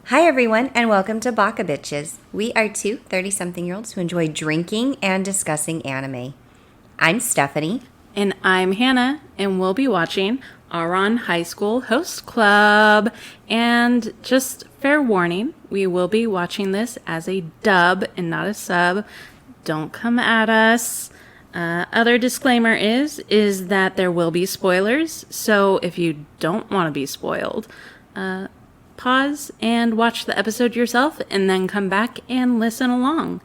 Hi everyone, and welcome to Baka Bitches. We are two 30-something-year-olds who enjoy drinking and discussing anime. I'm Stephanie. And I'm Hannah, and we'll be watching Ouran High School Host Club. And just fair warning, we will be watching this as a dub and not a sub. Don't come at us. Other disclaimer is that there will be spoilers, so if you don't want to be spoiled, pause and watch the episode yourself and then come back and listen along.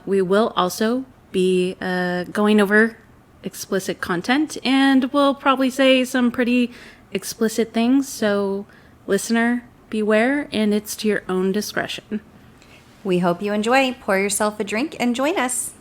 We will also be going over explicit content and we'll probably say some pretty explicit things, so listener, beware, and it's to your own discretion. We hope you enjoy. Pour yourself a drink and join us.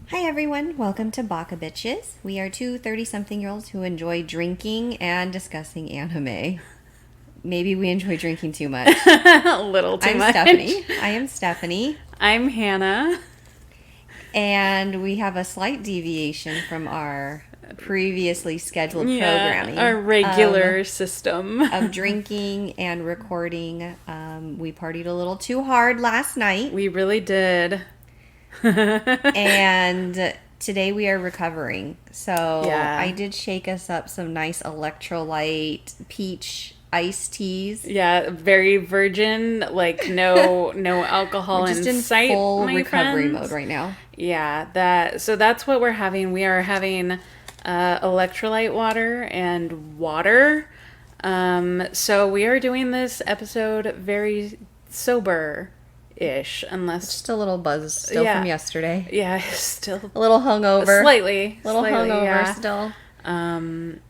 Hi everyone, welcome to Baka Bitches. We are two 30-something-year-olds who enjoy drinking and discussing anime. Maybe we enjoy drinking too much. A little too much. I am Stephanie. I'm Hannah. And we have a slight deviation from our previously scheduled programming. Our regular system. Of drinking and recording. We partied a little too hard last night. We really did. And today we are recovering. So yeah. I did shake us up some nice electrolyte peach iced teas. Yeah, very virgin, like no alcohol We're just in sight. Full my recovery friends. mode right now. Yeah, that's what we're having. We are having electrolyte water and water. So we are doing this episode very sober-ish, unless Just a little buzz still from yesterday. Yeah, still A little hungover. slightly Hungover yeah. still.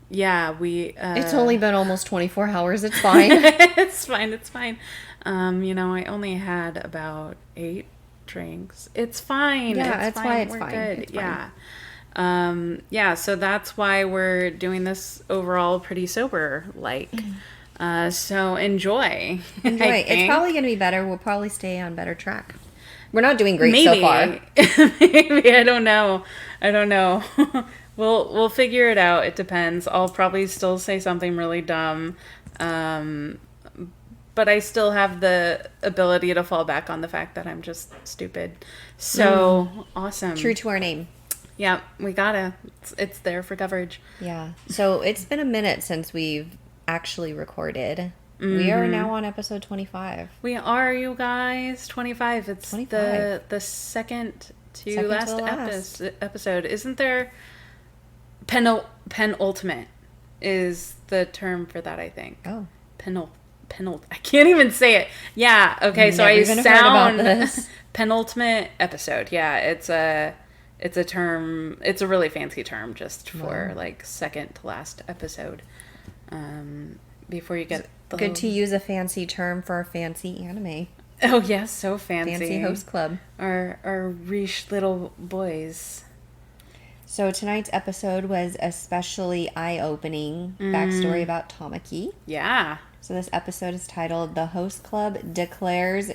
Yeah, we. It's only been almost 24 hours. It's fine. It's fine. I only had about 8 drinks. It's fine. Yeah, it's fine. We're Fine. good. It's fine. Yeah. So that's why we're doing this overall pretty sober like. So enjoy. It's probably going to be better. We'll probably stay on better track. We're not doing great Maybe. so far. Maybe. I don't know. We'll figure it out. It depends. I'll probably still say something really dumb. But I still have the ability to fall back on the fact that I'm just stupid. So awesome. True to our name. Yeah, we gotta. It's there for coverage. Yeah. So it's been a minute since we've actually recorded. We are now on episode 25. We are, you guys. 25. It's 25. the second to Second last, to the last. episode. Isn't there penultimate is the term for that, I think. Oh. I can't even say it. Yeah, okay, so I even sound heard about this. penultimate episode. Yeah, it's a term. It's a really fancy term just for like second to last episode. Before you get Good to use a fancy term for a fancy anime. Oh yes, so fancy. Fancy host club. Our riche little boys. So tonight's episode was especially eye-opening. Backstory about Tamaki. Yeah. So this episode is titled "The Host Club Declares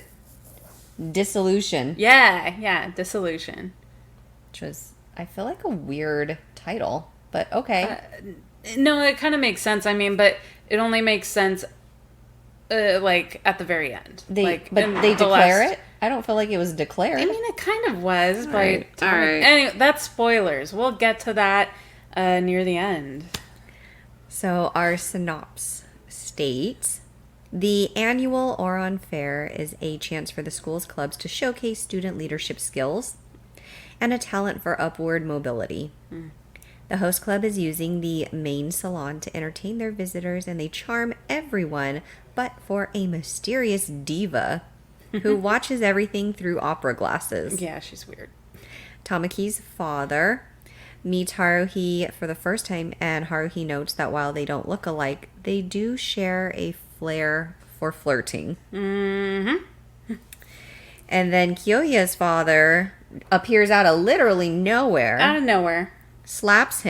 Dissolution." Yeah, Dissolution. Which was, I feel like, a weird title, but okay. No, it kind of makes sense. I mean, but it only makes sense like at the very end. They declare it? I don't feel like it was declared. I mean, it kind of was, but right. All right. Anyway, that's spoilers. We'll get to that near the end. So our synopsis states, the annual Ouran Fair is a chance for the school's clubs to showcase student leadership skills and a talent for upward mobility. The host club is using the main salon to entertain their visitors, and they charm everyone but for a mysterious diva who watches everything through opera glasses. Yeah, she's weird. Tamaki's father meets Haruhi for the first time, and Haruhi notes that while they don't look alike, they do share a flair for flirting. Mm-hmm. And then Kyoya's father appears out of literally nowhere. Out of nowhere. Slaps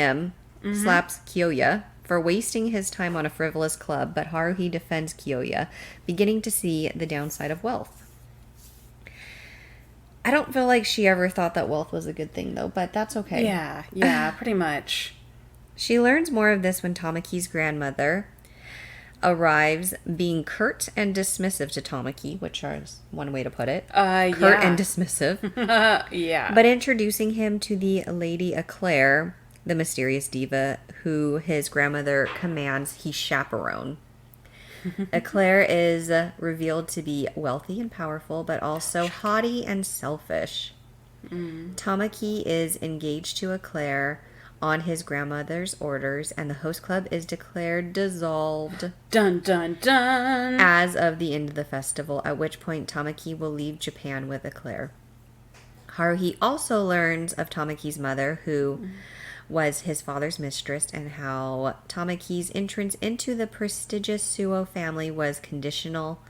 Kyoya for wasting his time on a frivolous club, but Haruhi defends Kyoya, beginning to see the downside of wealth. I don't feel like she ever thought that wealth was a good thing, though, but that's okay. Yeah, pretty much. She learns more of this when Tamaki's grandmother arrives, being curt and dismissive to Tamaki, which is one way to put it. Curt and dismissive. Yeah. But introducing him to the Lady Eclair, the mysterious diva who his grandmother commands he chaperone. Eclair is revealed to be wealthy and powerful, but also haughty and selfish. Tamaki is engaged to Eclair on his grandmother's orders, and the host club is declared dissolved. Dun, dun, dun. As of the end of the festival, at which point Tamaki will leave Japan with Eclair. Haruhi also learns of Tamaki's mother, who was his father's mistress, and how Tamaki's entrance into the prestigious Suo family was conditional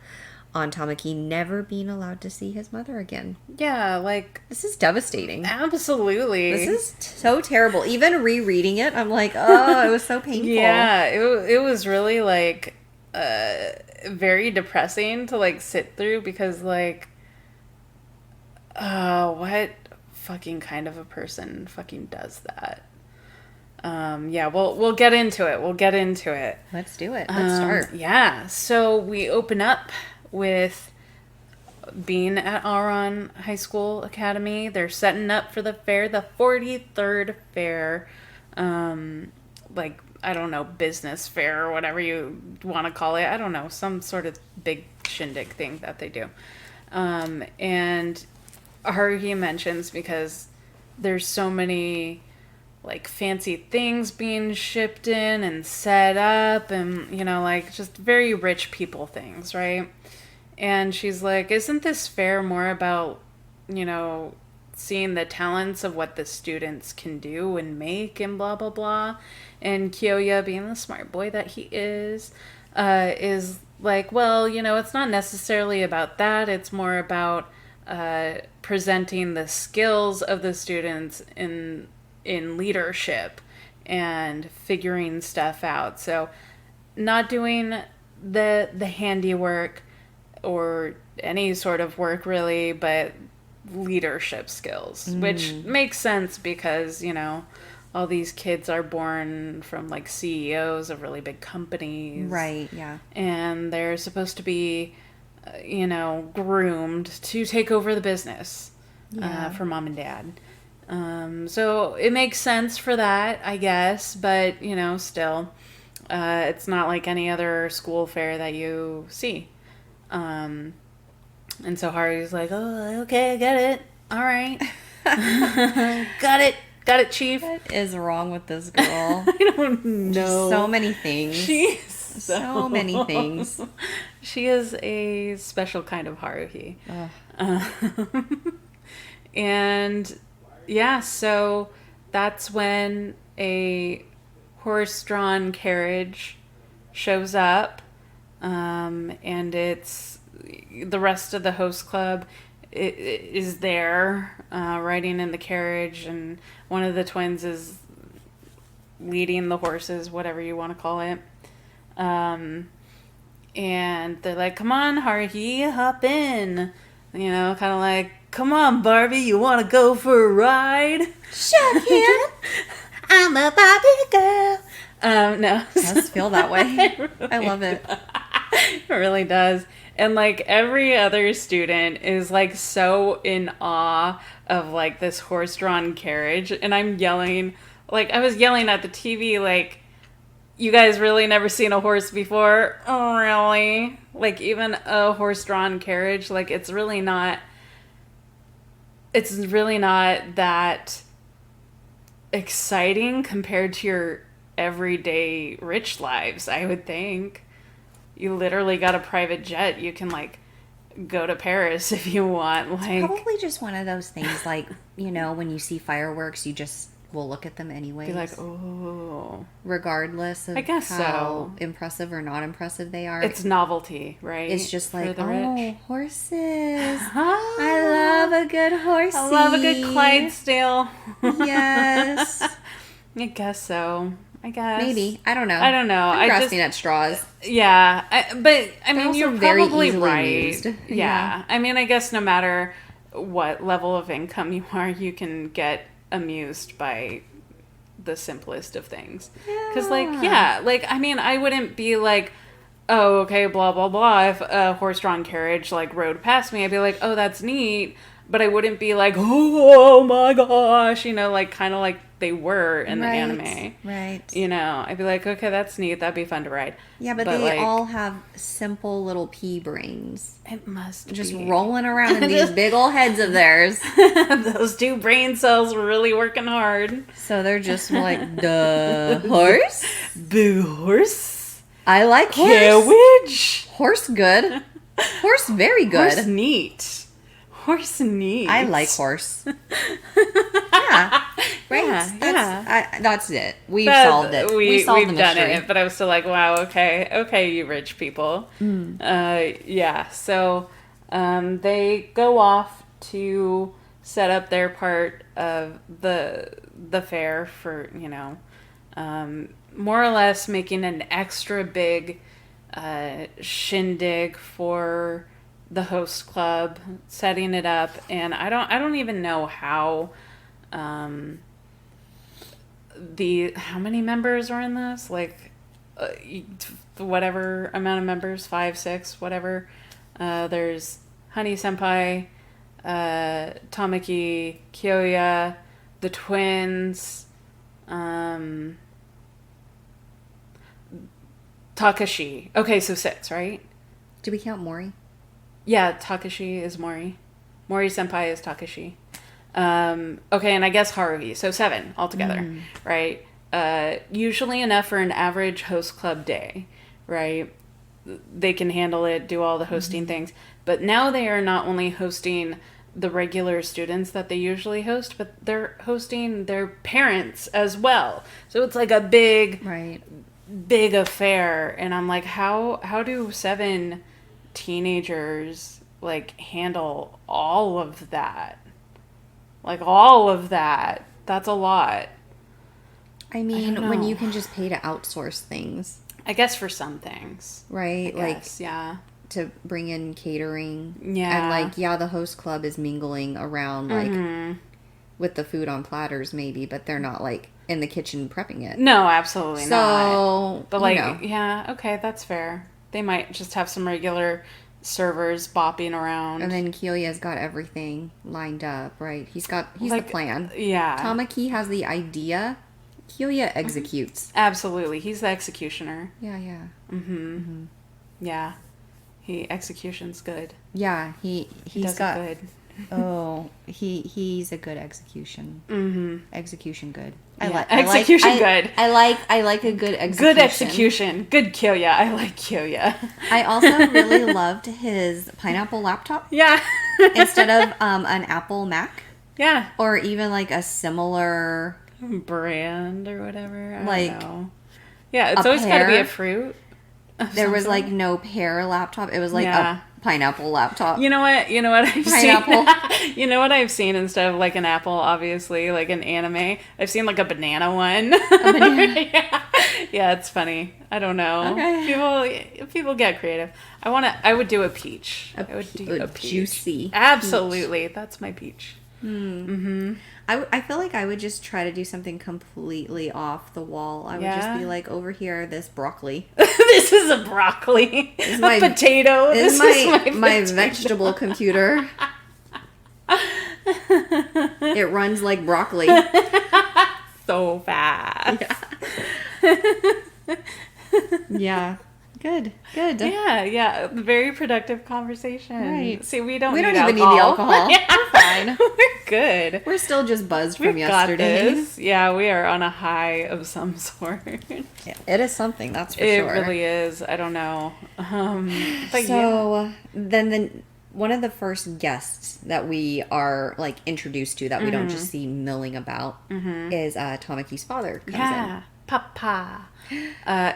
on Tamaki never being allowed to see his mother again. Yeah, like... This is devastating. Absolutely. This is so terrible. Even rereading it, I'm like, oh, it was so painful. Yeah, it was really, like, very depressing to, like, sit through because, like, what fucking kind of a person fucking does that? Yeah, we'll get into it. Let's do it. Let's start. Yeah, so we open up with being at Ouran High School Academy. They're setting up for the fair, the 43rd fair. Like, I don't know, business fair or whatever you want to call it. I don't know, some sort of big shindig thing that they do. And Haruhi mentions because there's so many like fancy things being shipped in and set up and, you know, like just very rich people things, right? And she's like, isn't this fair more about, you know, seeing the talents of what the students can do and make and blah, blah, blah. And Kyoya, being the smart boy that he is like, well, you know, it's not necessarily about that. It's more about presenting the skills of the students in leadership and figuring stuff out. So not doing the handiwork or any sort of work really, but leadership skills, which makes sense because, you know, all these kids are born from like CEOs of really big companies. Right, yeah. And they're supposed to be, you know, groomed to take over the business for mom and dad. So it makes sense for that, I guess, but, you know, still, it's not like any other school fair that you see. And so Haru's like, oh, okay, I get it. All right. Got it, Chief. What is wrong with this girl? I don't know. So many things. She's so many things. She is a special kind of Haruhi. And yeah, so that's when a horse-drawn carriage shows up, and it's the rest of the host club is there, riding in the carriage, and one of the twins is leading the horses, whatever you want to call it. And they're like, come on, Haruhi, hop in. You know, kind of like, come on, Barbie, you want to go for a ride? Sure can. I'm a Barbie girl. No. It does feel that way. I love it. It really does. And like every other student is like so in awe of like this horse-drawn carriage. And I'm yelling, like I was yelling at the TV, like, you guys really never seen a horse before? Oh, really? Like even a horse-drawn carriage, like it's really not that exciting compared to your everyday rich lives, I would think. You literally got a private jet. You can like go to Paris if you want. Like probably just one of those things, like, you know, when you see fireworks, you just will look at them anyways. Be like, oh. Regardless of I guess how so. impressive or not impressive they are. It's novelty, right? It's just like, for the oh, rich. horses. I a good horsey. I love a good Clydesdale. Yes. I guess so. I guess. Maybe. I don't know. I'm grasping at straws. Yeah. But, I mean, also you're very probably easily right. amused. Yeah. Yeah. I mean, I guess no matter what level of income you are, you can get amused by the simplest of things. Because, I mean, I wouldn't be like, oh, okay, blah, blah, blah. If a horse-drawn carriage, rode past me, I'd be like, oh, that's neat. But I wouldn't be like, oh my gosh, kind of like they were in the anime. Right. I'd be like, okay, that's neat. That'd be fun to ride. Yeah, but they all have simple little pea brains. It must just be. rolling around in these big old heads of theirs. Those 2 brain cells were really working hard. So they're just like, the horse? The horse? I like horse. Carriage? Horse good. Horse very good. Horse neat. Horse neat. I like horse. Yeah. Right? That's it. We've solved it. We've solved the mystery. Done it, but I was still like, wow, okay, you rich people. Yeah, so they go off to set up their part of the fair for, more or less making an extra big shindig for the host club, setting it up, and I don't even know how how many members are in this, whatever amount of members, 5, 6, whatever. There's Honey Senpai, Tamaki, Kyoya, the twins, Takashi. Okay, so 6, right? Do we count Mori? Yeah, Takashi is Mori. Mori Senpai is Takashi. Okay, and I guess Haruhi. So 7 altogether, right? Usually enough for an average host club day, right? They can handle it, do all the hosting things. But now they are not only hosting the regular students that they usually host, but they're hosting their parents as well. So it's like a big affair. And I'm like, how do 7 teenagers handle all of that? All of that. That's a lot. I mean, when you can just pay to outsource things. I guess for some things. Right? Yeah. To bring in catering. Yeah. And the host club is mingling around with the food on platters maybe, but they're not in the kitchen prepping it. No, absolutely not. But yeah, okay, that's fair. They might just have some regular servers bopping around. And then Kyoya's got everything lined up, right? He's the plan. Yeah. Tamaki has the idea. Kyoya executes. Absolutely. He's the executioner. Yeah. Yeah. Execution's good. Yeah, he's does got it good. Oh, he's a good execution. Execution good. Good. I like a good execution. Good execution. Good Kyoya. I like Kyoya. I also really loved his pineapple laptop. Yeah. Instead of an Apple Mac. Yeah. Or even a similar brand or whatever. I don't know. Yeah, it's always got to be a fruit. There was no pear laptop. It was a pineapple laptop. You know what I've pineapple. seen? You know what I've seen instead of an apple, obviously, an anime? I've seen a banana one. A banana. Yeah, it's funny. I don't know. Okay. People get creative. I would do a peach. I would do a peach. Juicy. Absolutely. Peach. That's my peach. I feel like I would just try to do something completely off the wall. I would just be over here, this broccoli. This is a broccoli. This is my potato. This is my vegetable computer. It runs like broccoli. So fast. Yeah. Good. Yeah. Very productive conversation. Right. See, we don't even alcohol. need the alcohol. Yeah. We're fine. We're good. We're still just buzzed We've from yesterday. Got this. Yeah, we are on a high of some sort. Yeah, it is something, that's for sure. It really is. I don't know. Then one of the first guests that we are introduced to that we don't just see milling about is Tamaki's father comes in. Papa.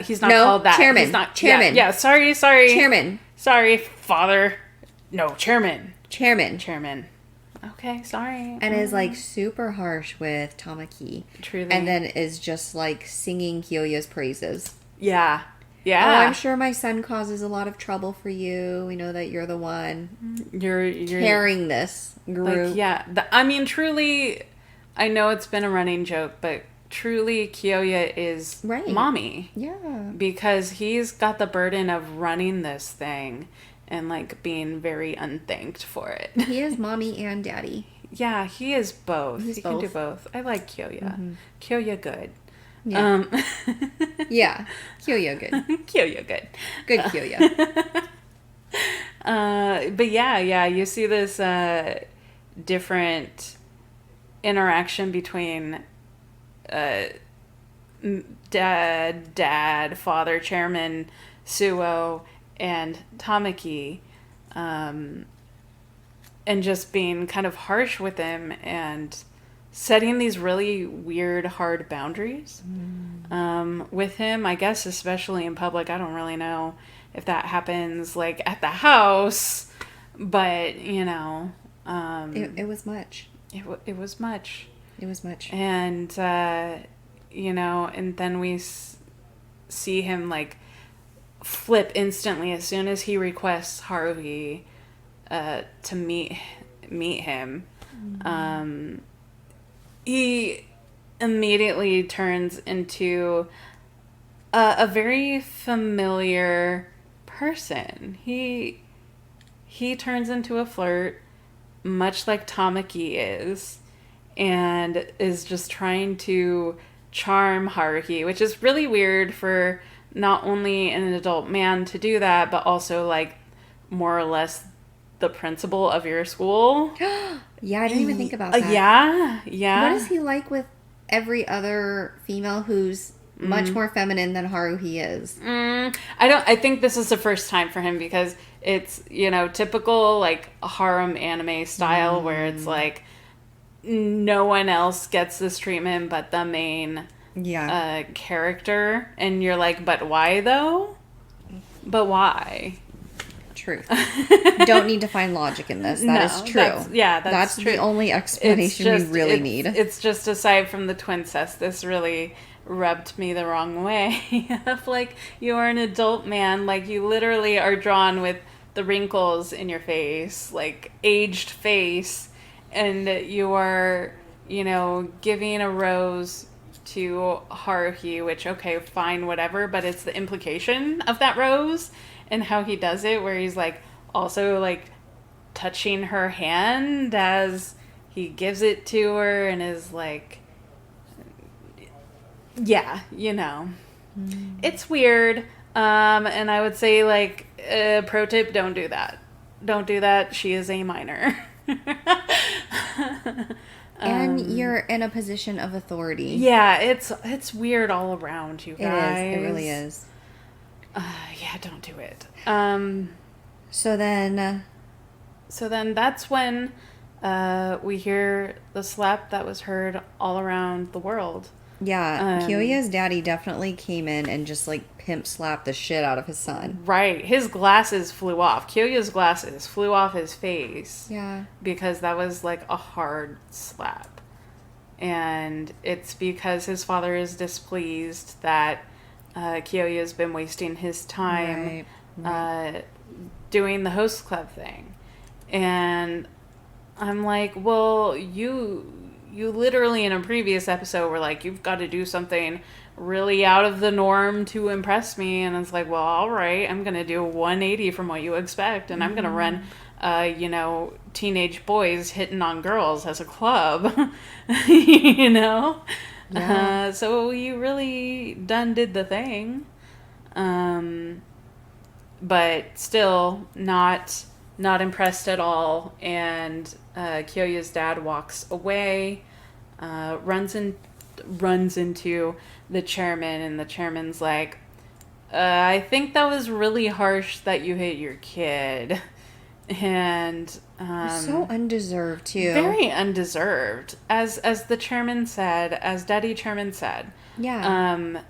He's not called that. Chairman. He's not Chairman. Yeah, sorry. Chairman. Sorry, father. No, chairman. Chairman. Okay, sorry. And is like super harsh with Tamaki. Truly. And then is just like singing Kyoya's praises. Yeah. Oh, Yeah. I'm sure my son causes a lot of trouble for you. We know that you're the one You're carrying this group. like, yeah. I mean, truly, I know it's been a running joke, but truly, Kyoya is Right. mommy. Yeah. Because he's got the burden of running this thing and, like, being very unthanked for it. He is mommy and daddy. Yeah, he is both. He's he can do both. both. I like Kyoya. Kyoya good. Yeah. Yeah. Kyoya good. Kyoya good. Good Kyoya. But yeah, you see this different interaction between dad, father, chairman, Suo, and Tamaki, and just being kind of harsh with him and setting these really weird, hard boundaries with him. I guess especially in public. I don't really know if that happens like at the house, but It was much. it was much. It was much. And and then we see him like flip instantly as soon as he requests Haruhi to meet him. He immediately turns into a very familiar person. He turns into a flirt, much like Tamaki is, and is just trying to charm Haruhi, which is really weird for not only an adult man to do that, but also like more or less the principal of your school. Yeah, I didn't even think about that. Yeah. What is he like with every other female who's much more feminine than Haruhi is? I think this is the first time for him because it's, typical like harem anime style where it's like no one else gets this treatment but the main character, and you're like, but why though? But why? Truth. Don't need to find logic in this. That is true. That's true. The only explanation we really need. It's just aside from the twincest, this really rubbed me the wrong way. Of like, you are an adult man, like you literally are drawn with the wrinkles in your face, like aged face, and you are, giving a rose to Haruhi, which, okay, fine, whatever, but it's the implication of that rose and how he does it, where he's like also like touching her hand as he gives it to her and is like, it's weird. And I would say like, pro tip, don't do that. Don't do that. She is a minor. And you're in a position of authority. Yeah, it's weird all around, you guys. It is. It really is. Yeah, don't do it. So then that's when we hear the slap that was heard all around the world. Yeah, Kyoya's daddy definitely came in and just like pimp slapped the shit out of his son. Right. His glasses flew off. Kyoya's glasses flew off his face. Yeah. Because that was like a hard slap. And it's because his father is displeased that Kyoya's been wasting his time doing the host club thing. And I'm like, well, you literally in a previous episode were like, you've got to do something really out of the norm to impress me. And it's like, well, all right, I'm going to do a 180 from what you expect. And I'm going to run, teenage boys hitting on girls as a club, Yeah. So you really done did the thing. But still not impressed at all. And Kyoya's dad walks away, runs into the chairman, and the chairman's like, I think that was really harsh that you hit your kid. And so undeserved too. Very undeserved. As the chairman said, as Daddy Chairman said. Yeah.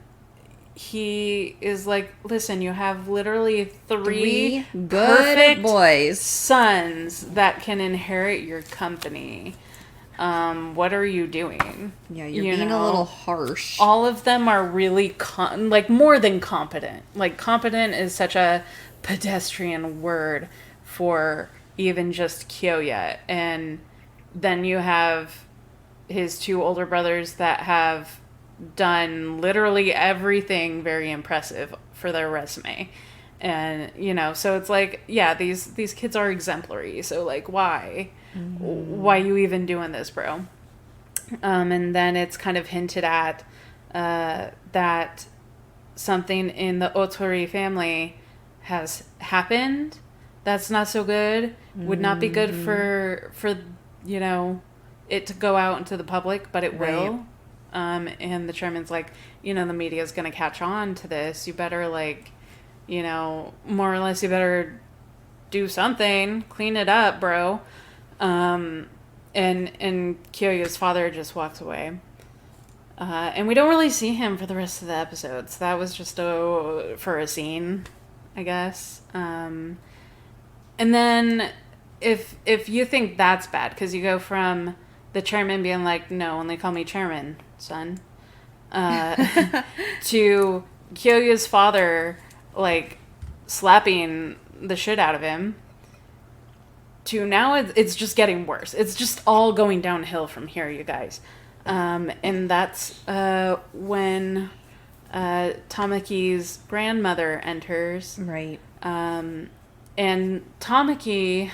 he is like, listen, you have literally three good perfect boys. sons that can inherit your company. What are you doing? Yeah, you're being a little harsh. All of them are really, more than competent. Like, competent is such a pedestrian word for even just Kyoya. And then you have his two older brothers that have done literally everything very impressive for their resume. And, so it's like, yeah, these kids are exemplary. So, like, why? Mm-hmm. Why you even doing this, bro? And then it's kind of hinted at that something in the Otori family has happened that's not so good, would not be good for it to go out into the public, but it will. And the chairman's like, the media's going to catch on to this. You better, more or less, you better do something. Clean it up, bro. And Kyoya's father just walks away. And we don't really see him for the rest of the episodes. That was just for a scene, I guess. And then if you think that's bad, because you go from the chairman being like, no, only call me chairman, son, to Kyoya's father, slapping the shit out of him, to now it's just getting worse. It's just all going downhill from here, you guys. And that's when Tamaki's grandmother enters. Right. And Tamaki,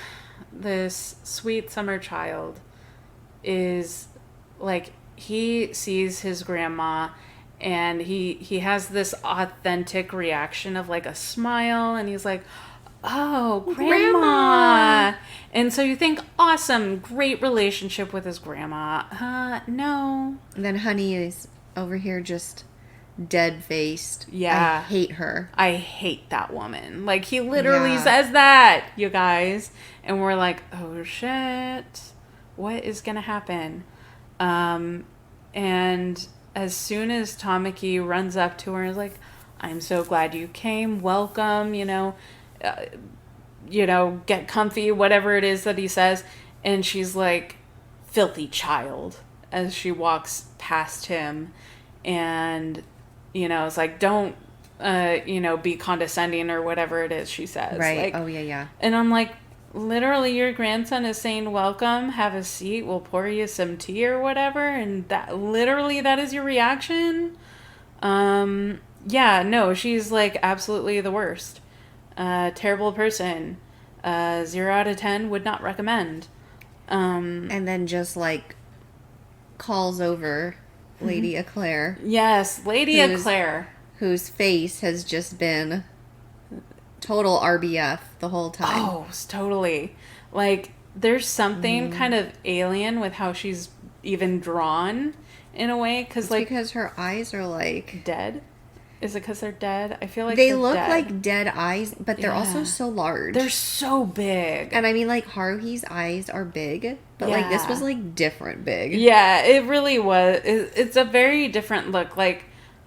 this sweet summer child, is he sees his grandma, and he has this authentic reaction of a smile, and he's like, oh, grandma. And so you think, awesome, great relationship with his grandma. No. And then Honey is over here just dead-faced. Yeah. I hate her. I hate that woman. He literally says that, you guys. And we're like, oh, shit. What is going to happen? And as soon as Tamaki runs up to her and is like, I'm so glad you came. Welcome, get comfy, whatever it is that he says. And she's like, filthy child, as she walks past him. And, it's like, don't, be condescending or whatever it is she says. Right. Oh, yeah. And I'm like, literally, your grandson is saying, welcome, have a seat, we'll pour you some tea or whatever. And that is your reaction? Yeah, no, she's absolutely the worst. Terrible person. 0 out of 10, would not recommend. And then just calls over Lady Eclair. Yes, Lady Eclair. Whose face has just been total RBF the whole time. Oh, totally. There's something kind of alien with how she's even drawn in a way. Because her eyes are dead. Is it because they're dead? I feel like they look dead. Like dead eyes, but they're also so large. They're so big. And I mean, Haruhi's eyes are big, but this was different big. Yeah, it really was. It's a very different look.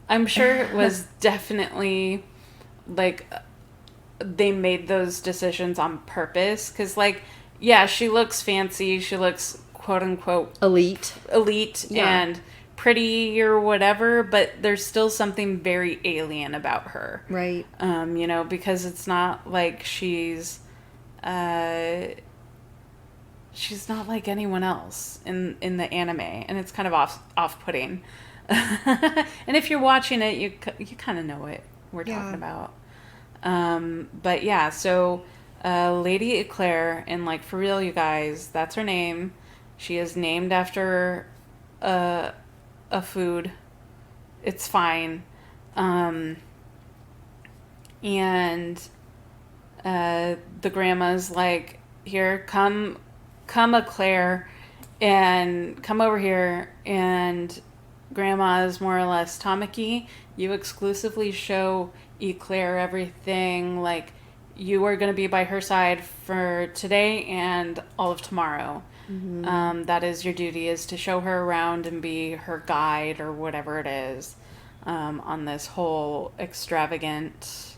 I'm sure it was definitely they made those decisions on purpose. Because she looks fancy. She looks quote unquote elite, and pretty or whatever, but there's still something very alien about her. Right. Because it's not she's not like anyone else in the anime, and it's kind of off-putting. And if you're watching it, you kind of know what we're talking about. But yeah, so Lady Eclair, and for real, you guys, that's her name. She is named after a food. It's fine. And the grandma's like, here, come Eclair, and come over here. And grandma is more or less, Tamaki, you exclusively show Eclair everything. You are going to be by her side for today and all of tomorrow. Mm-hmm. That is your duty, is to show her around and be her guide or whatever it is. on this whole extravagant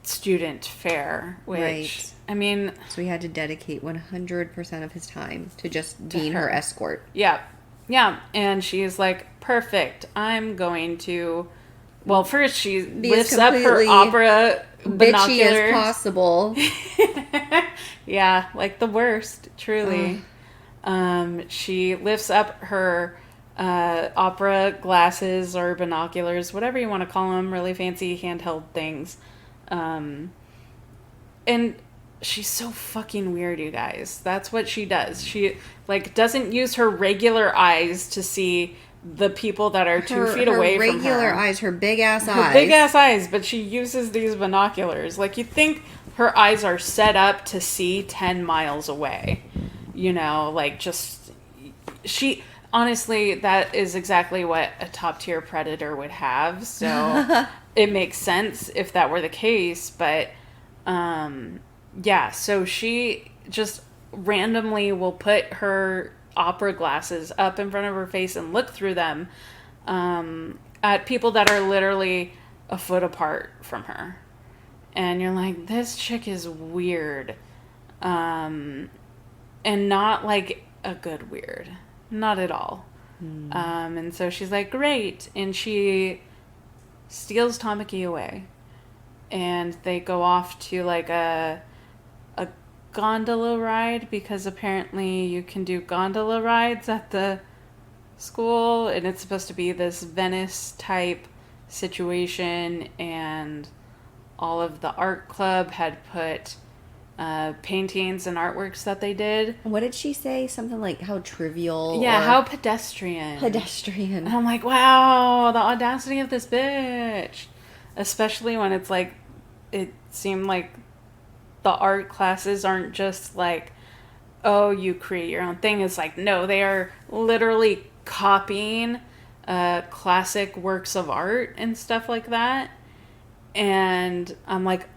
student fair, which, Right. I mean... So he had to dedicate 100% of his time to just being her escort. Yeah. Yeah. And she's like, perfect. I'm going to... Well, first she lifts up her opera binoculars. Bitchy as possible. Yeah, like the worst, truly. She lifts up her opera glasses or binoculars, whatever you want to call them, really fancy handheld things. And she's so fucking weird, you guys. That's what she does. She, like, doesn't use her regular eyes to see the people that are 2 feet away from her. Her regular eyes, her big-ass eyes. Her big-ass eyes, but she uses these binoculars. Like, you think her eyes are set up to see 10 miles away. You know, like, just... She... Honestly, that is exactly what a top-tier predator would have, so it makes sense if that were the case, but, yeah, so she just randomly will put her opera glasses up in front of her face and look through them at people that are literally a foot apart from her. And you're like, this chick is weird. And not like a good weird. Not at all. And so she's like, great. And she steals Tamaki away. And they go off to like a gondola ride, because apparently you can do gondola rides at the school, and it's supposed to be this Venice type situation, and all of the art club had put paintings and artworks that they did. What did she say? Something like how trivial. Yeah, how pedestrian. Pedestrian. And I'm like, wow, the audacity of this bitch. Especially when it's like, it seemed like the art classes aren't just like, oh, you create your own thing. It's like, no, they are literally copying classic works of art and stuff like that. And I'm like,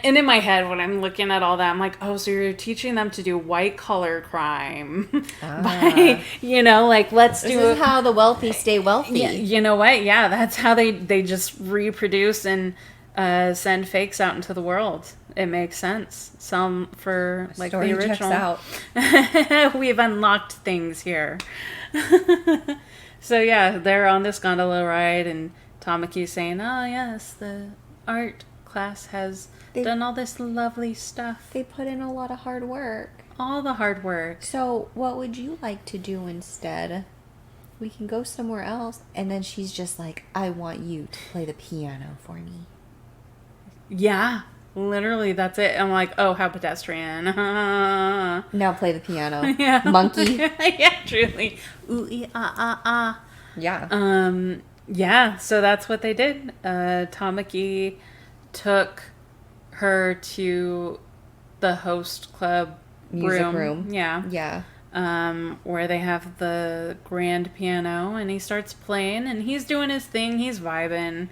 and in my head, when I'm looking at all that, I'm like, oh, so you're teaching them to do white collar crime. By, you know, like, let's do... This is how the wealthy stay wealthy. Yeah, you know what? Yeah, that's how they just reproduce and send fakes out into the world. It makes sense. Some for, like, the original. Checks out. We've unlocked things here. So, yeah, they're on this gondola ride, and Tamaki's saying, oh, yes, the art class has... done all this lovely stuff. They put in a lot of hard work. All the hard work. So what would you like to do instead? We can go somewhere else. And then she's just like, I want you to play the piano for me. Yeah. Literally, that's it. I'm like, oh, how pedestrian. Now play the piano. Yeah. Monkey. Yeah, truly. Ooh-ee-ah-ah-ah. Yeah. Yeah, so that's what they did. Tamaki took her to the host club Music room. Yeah. Yeah. Where they have the grand piano, and he starts playing, and he's doing his thing. He's vibing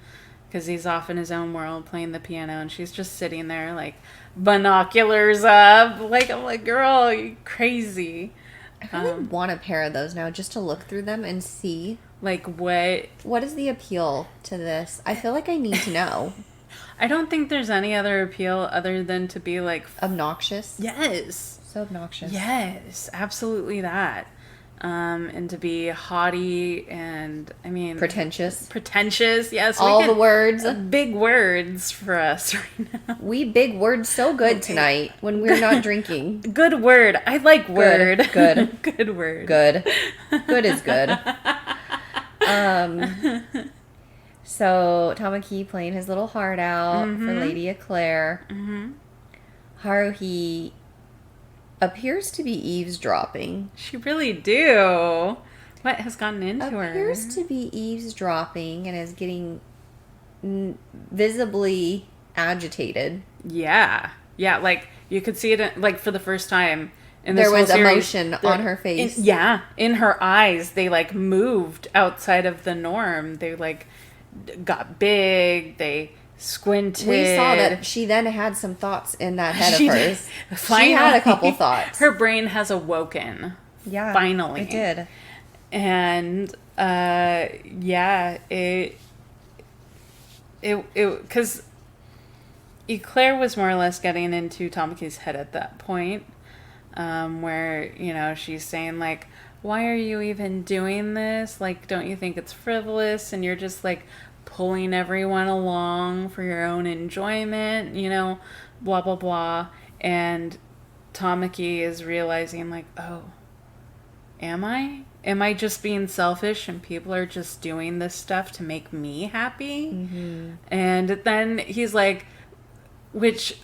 because he's off in his own world playing the piano, and she's just sitting there like binoculars up. Like, I'm like, girl, you crazy. I really want a pair of those now just to look through them and see. Like, what is the appeal to this? I feel like I need to know. I don't think there's any other appeal other than to be like... obnoxious? Yes. So obnoxious. Yes, absolutely that. And to be haughty and, I mean... pretentious. Pretentious, yes. All the words. Big words for us right now. We big words so good tonight when we're not drinking. Good word. I like word. Good. Good word. Good. Good is good. So Tamaki playing his little heart out for Lady Eclair. Haruhi appears to be eavesdropping. She really do. What has gotten into her? Appears to be eavesdropping and is getting visibly agitated. Yeah. Yeah, like, you could see it, like, for the first time in this whole series. Emotion on her face. In her eyes, they, like, moved outside of the norm. They, like, got big, they squinted. We saw that she then had some thoughts in that head of hers. Finally, she had a couple thoughts. Her brain has awoken. Yeah. Finally. It did. And Yeah, because Eclair was more or less getting into Tamaki's head at that point, where, you know, she's saying, like, why are you even doing this? Like, don't you think it's frivolous? And you're just, like, pulling everyone along for your own enjoyment, you know, blah, blah, blah. And Tamaki is realizing, like, oh, am I? Am I just being selfish and people are just doing this stuff to make me happy? Mm-hmm. And then he's like, which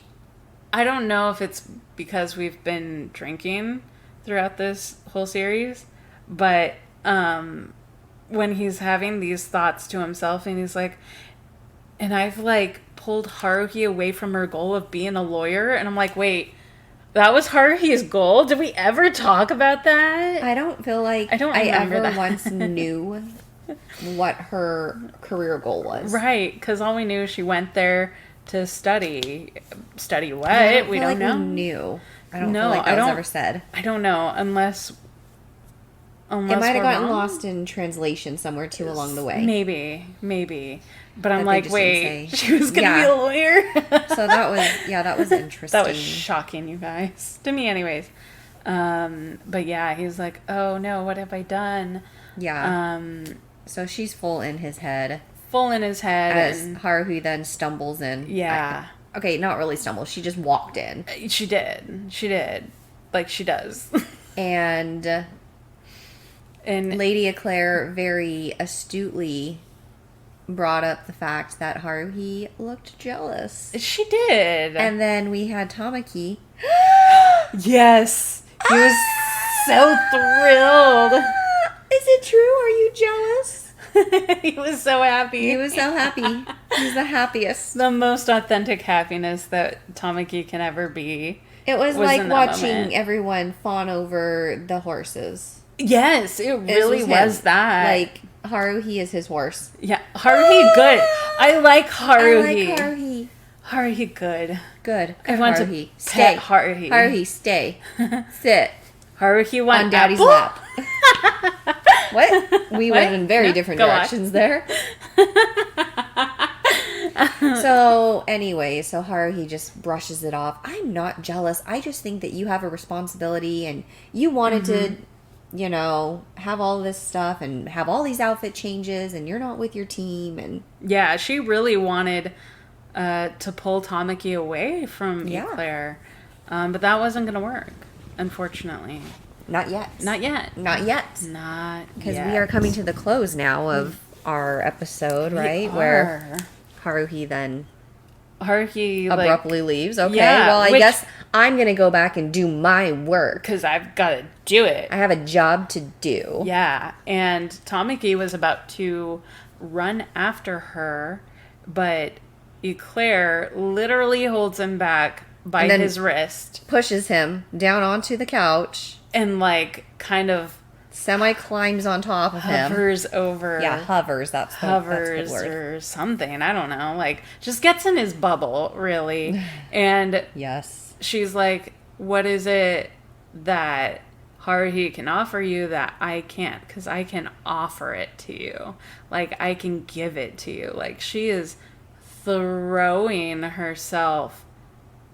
I don't know if it's because we've been drinking throughout this whole series, but when he's having these thoughts to himself and he's like, and I've like pulled Haruhi away from her goal of being a lawyer, and I'm like, wait, that was Haruhi's goal? Did we ever talk about that? I don't feel like I ever once knew what her career goal was. Right, because all we knew, she went there to study. Study what? We don't know. We knew. I don't feel like that was ever said. I don't know, unless it might have gotten lost in translation somewhere too along the way. Maybe. But I'm like, wait, she was going to be a lawyer? So that was interesting. That was shocking, you guys. To me, anyways. But yeah, he's like, oh no, what have I done? Yeah. So she's full in his head. As Haruhi then stumbles in. Yeah. Okay, not really stumbles. She just walked in. She did. Like she does. And Lady Eclair very astutely brought up the fact that Haruhi looked jealous. She did. And then we had Tamaki. Yes. He was so thrilled. Is it true? Are you jealous? He was so happy. He was so happy. He's the happiest. The most authentic happiness that Tamaki can ever be. It was like watching everyone fawn over the horses. Yes, it really was that. Like, Haruhi is his horse. Yeah, Haruhi good. I like Haruhi. Haruhi good. Good. I want Haruhi. to stay. Haruhi. Haruhi, stay. Sit. Haruhi went on Daddy's lap. What? We went in very different directions there. So anyway, Haruhi just brushes it off. I'm not jealous. I just think that you have a responsibility and you wanted to, you know, have all this stuff and have all these outfit changes and you're not with your team. And yeah, she really wanted to pull Tamaki away from Eclair. But that wasn't going to work, unfortunately. Not yet. Because we are coming to the close now of our episode, right? Where Haruhi then abruptly leaves. Okay, well, I guess I'm going to go back and do my work. Because I've got to do it. I have a job to do. Yeah, and Tamaki was about to run after her, but Eclair literally holds him back by his wrist. Pushes him down onto the couch. And, like, kind of semi-climbs on top of him. Hovers over. Yeah, hovers. That's the word. Or something. I don't know. Like, just gets in his bubble, really. And yes, she's like, what is it that Haruhi can offer you that I can't? Because I can offer it to you. Like, I can give it to you. Like, she is throwing herself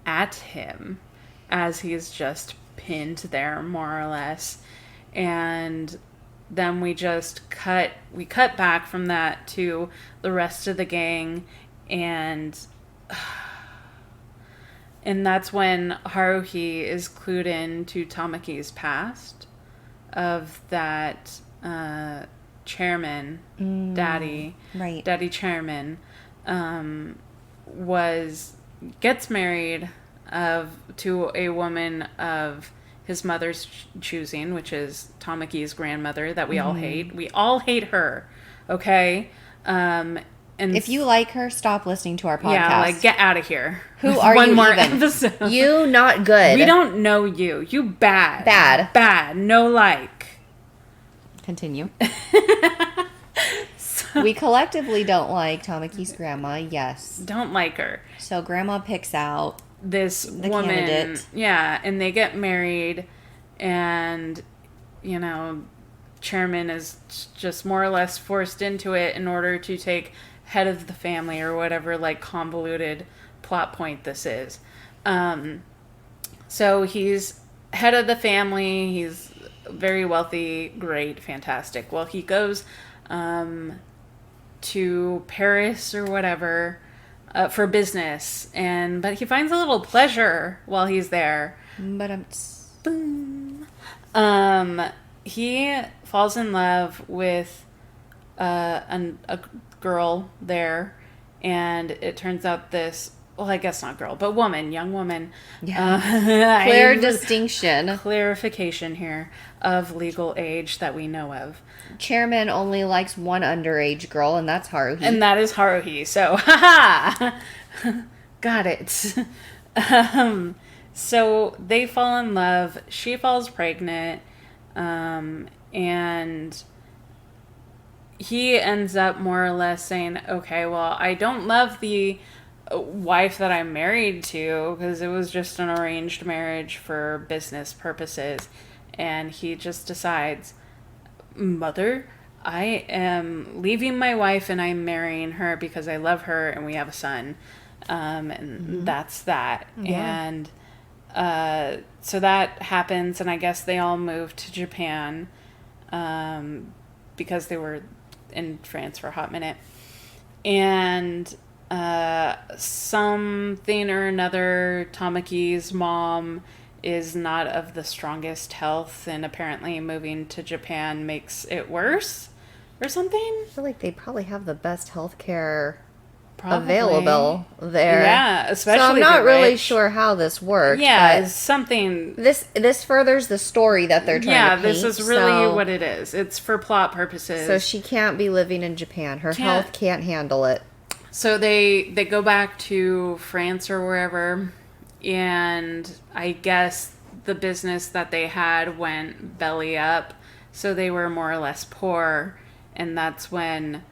at him as he's just pinned there, more or less. And then we cut back from that to the rest of the gang, and that's when Haruhi is clued in to Tamaki's past of that chairman, daddy chairman, gets married to a woman of his mother's choosing, which is Tamaki's grandmother that we all hate. We all hate her, okay? And if you like her, stop listening to our podcast. Yeah, like, get out of here. Who are One you more even? Episode. You not good. We don't know you. You bad. Bad. No like. Continue. We collectively don't like Tamaki's grandma, yes. Don't like her. So grandma picks out this woman, candidate. Yeah, and they get married, and, you know, chairman is just more or less forced into it in order to take head of the family or whatever, like, convoluted plot point this is. So he's head of the family. He's very wealthy, great, fantastic. Well, he goes to Paris or whatever for business, but he finds a little pleasure while he's there. But Boom. He falls in love with a girl there, and it turns out this, well, I guess not girl, but young woman. Yeah. Clear distinction. Clarification here of legal age that we know of. Chairman only likes one underage girl, and that's Haruhi. And that is Haruhi. So, haha! Got it. So they fall in love. She falls pregnant. And he ends up more or less saying, okay, well, I don't love the wife that I'm married to because it was just an arranged marriage for business purposes. And he just decides, mother, I am leaving my wife and I'm marrying her because I love her and we have a son. And that's that. Yeah. And so that happens, and I guess they all moved to Japan because they were in France for a hot minute. And something or another, Tamaki's mom is not of the strongest health, and apparently moving to Japan makes it worse or something. I feel like they probably have the best health care available there. Yeah, especially. So I'm not really sure how this works. Yeah, it's something. This furthers the story that they're trying to paint. Yeah, this is really what it is. It's for plot purposes. So she can't be living in Japan. Her health can't handle it. So they go back to France or wherever, and I guess the business that they had went belly up, so they were more or less poor, and that's when,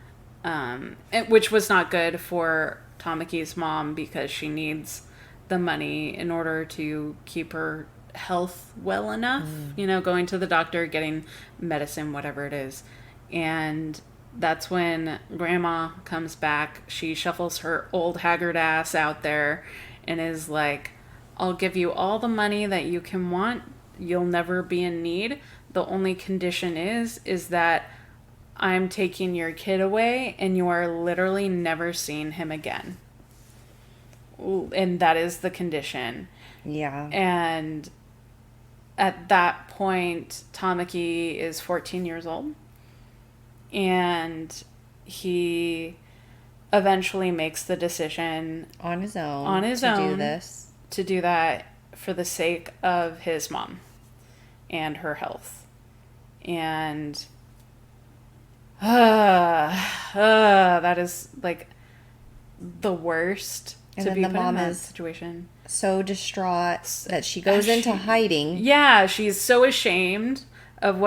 which was not good for Tamaki's mom because she needs the money in order to keep her health well enough, going to the doctor, getting medicine, whatever it is. And that's when Grandma comes back. She shuffles her old haggard ass out there and is like, I'll give you all the money that you can want. You'll never be in need. The only condition is that I'm taking your kid away and you are literally never seeing him again. And that is the condition. Yeah. And at that point, Tamaki is 14 years old. And he eventually makes the decision on his own to do that for the sake of his mom and her health. And that is like the worst to be put in that situation. So distraught that she goes into hiding. Yeah, she's so ashamed of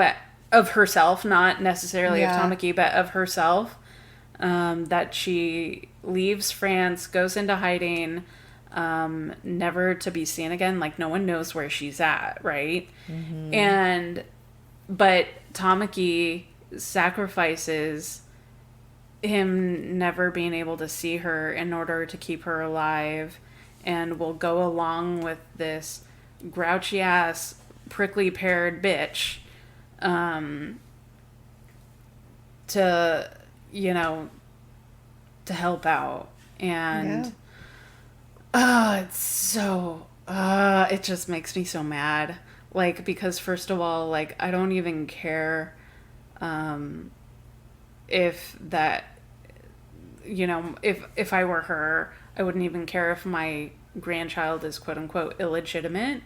herself, not necessarily of Tamaki, but of herself, that she leaves France, goes into hiding, never to be seen again. Like, no one knows where she's at, right? Mm-hmm. But Tamaki sacrifices him never being able to see her in order to keep her alive, and will go along with this grouchy ass, prickly peared bitch to help out. And it's so it just makes me so mad, like, because first of all, like, I don't even care if that, if I were her, I wouldn't even care if my grandchild is quote unquote illegitimate.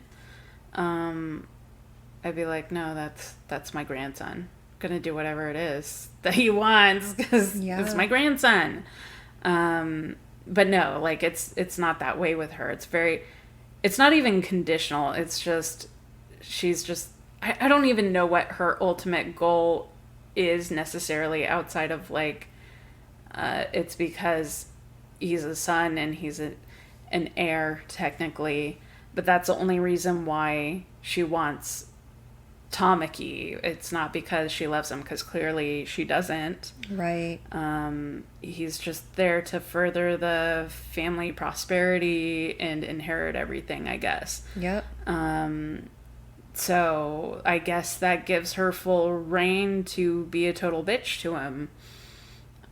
I'd be like, no, that's my grandson. I'm gonna do whatever it is that he wants because it's my grandson. But no, like, it's not that way with her. It's not even conditional. It's just, she's just, I don't even know what her ultimate goal is necessarily, outside of, like, it's because he's a son and he's an heir technically, but that's the only reason why she wants Tamaki. It's not because she loves him, because clearly she doesn't. Right. He's just there to further the family prosperity and inherit everything, I guess. Yep. So I guess that gives her full reign to be a total bitch to him.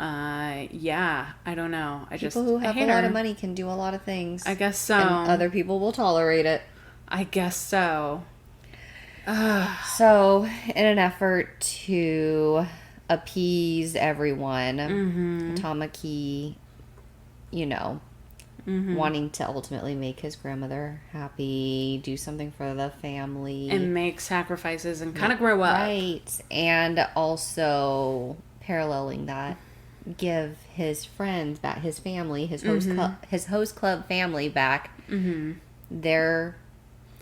Yeah, I don't know. People who have I hate a lot her. of money can do a lot of things. I guess so. And other people will tolerate it. I guess so. So, in an effort to appease everyone, Tamaki, wanting to ultimately make his grandmother happy, do something for the family. And make sacrifices and kind of grow up. Right. And also, paralleling that, give his friends back, his family, his host club family back their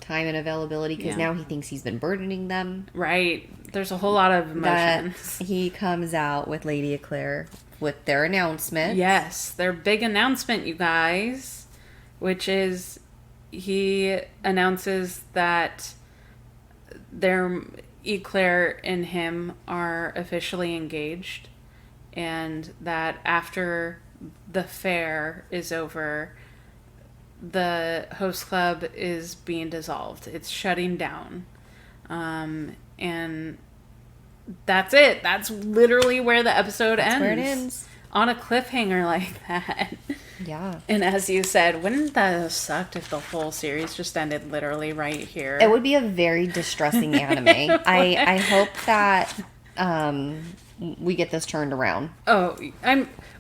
time and availability, because now he thinks he's been burdening them. Right. There's a whole lot of emotions. That he comes out with Lady Eclair with their announcement. Yes, their big announcement, you guys, which is he announces that their Eclair and him are officially engaged, and that after the fair is over, the host club is being dissolved. It's shutting down. And that's it. That's literally where the episode ends. Where it ends. On a cliffhanger like that. Yeah. And as you said, wouldn't that have sucked if the whole series just ended literally right here? It would be a very distressing anime. I hope that we get this turned around. Oh,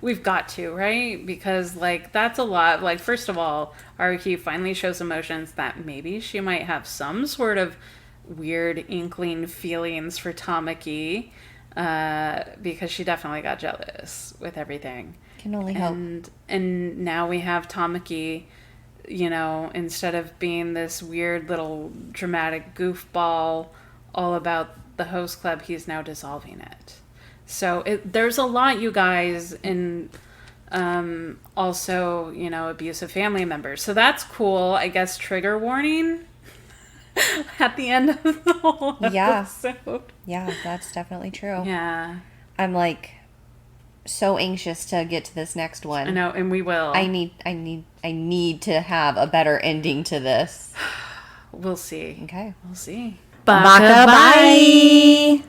we've got to, right? Because, like, that's a lot. Like, first of all, Haruki finally shows emotions that maybe she might have some sort of weird inkling feelings for Tamaki, because she definitely got jealous with everything. Can only hope. And now we have Tamaki, instead of being this weird little dramatic goofball all about the host club, he's now dissolving it. So there's a lot, you guys, and also, abusive family members. So that's cool. I guess trigger warning at the end of the whole episode. Yeah, that's definitely true. Yeah. I'm like so anxious to get to this next one. I know, and we will. I need to have a better ending to this. We'll see. Okay. We'll see. Baka, bye.